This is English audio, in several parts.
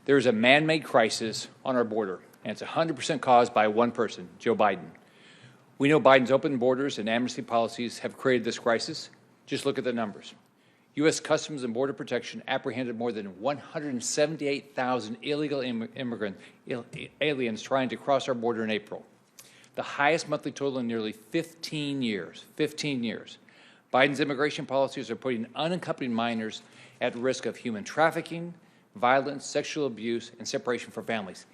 There is a man-made crisis on our border, and it's 100% caused by one person, Joe Biden. We know Biden's open borders and amnesty policies have created this crisis. Just look at the numbers. U.S. Customs and Border Protection apprehended more than 178,000 illegal aliens trying to cross our border in April, the highest monthly total in nearly 15 years. 15 years. Biden's immigration policies are putting unaccompanied minors at risk of human trafficking, violence, sexual abuse, and separation from families.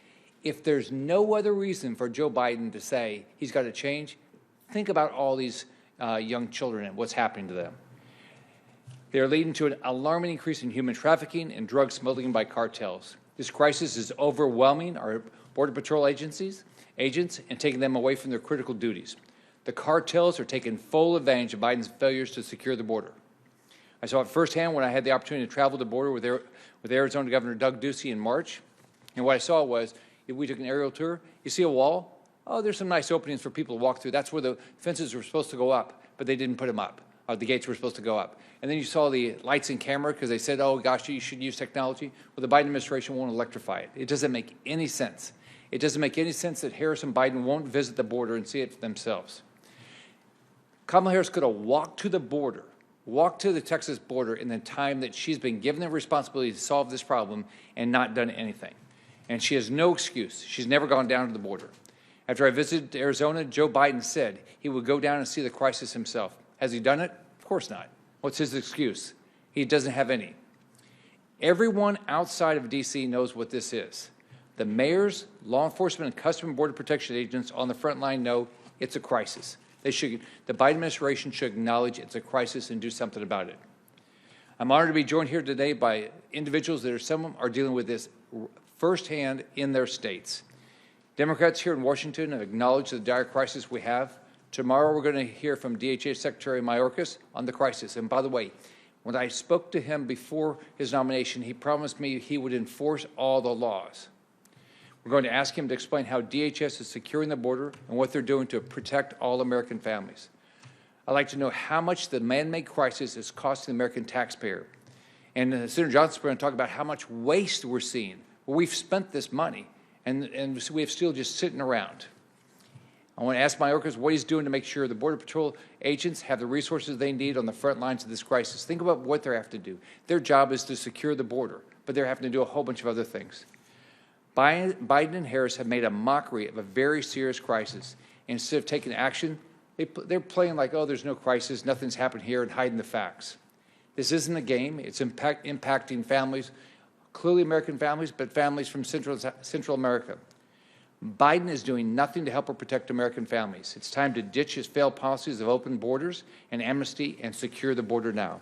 If there's no other reason for Joe Biden to say he's got to change, think about all these young children and what's happening to them. They're leading to an alarming increase in human trafficking and drug smuggling by cartels. This crisis is overwhelming our Border Patrol agents and taking them away from their critical duties. The cartels are taking full advantage of Biden's failures to secure the border. I saw it firsthand when I had the opportunity to travel the border with Arizona Governor Doug Ducey in March. And what I saw was, if we took an aerial tour, you see a wall, oh, there's some nice openings for people to walk through. That's where the fences were supposed to go up, but they didn't put them up. The gates were supposed to go up. And then you saw the lights and camera because they said, oh, gosh, you should use technology. Well, the Biden administration won't electrify it. It doesn't make any sense. It doesn't make any sense that Harris and Biden won't visit the border and see it for themselves. Kamala Harris could have walked to the border, walked to the Texas border in the time that she's been given the responsibility to solve this problem and not done anything. And she has no excuse. She's never gone down to the border. After I visited Arizona, Joe Biden said he would go down and see the crisis himself. Has he done it? Of course not. What's his excuse? He doesn't have any. Everyone outside of D.C. knows what this is. The mayors, law enforcement, and Customs and Border Protection agents on the front line know it's a crisis. The Biden administration should acknowledge it's a crisis and do something about it. I'm honored to be joined here today by individuals that some of them are dealing with this firsthand in their states. Democrats here in Washington have acknowledged the dire crisis we have. Tomorrow we're going to hear from DHS Secretary Mayorkas on the crisis. And by the way, when I spoke to him before his nomination, he promised me he would enforce all the laws. We're going to ask him to explain how DHS is securing the border and what they're doing to protect all American families. I'd like to know how much the man-made crisis is costing the American taxpayer. And Senator Johnson's going to talk about how much waste we're seeing. Well, we've spent this money, and we have still just sitting around. I want to ask Mayorkas what he's doing to make sure the Border Patrol agents have the resources they need on the front lines of this crisis. Think about what they have to do. Their job is to secure the border, but they're having to do a whole bunch of other things. Biden and Harris have made a mockery of a very serious crisis. Instead of taking action, they're playing like, oh, there's no crisis, nothing's happened here, and hiding the facts. This isn't a game. It's impacting families, clearly American families, but families from Central America. Biden is doing nothing to help or protect American families. It's time to ditch his failed policies of open borders and amnesty and secure the border now.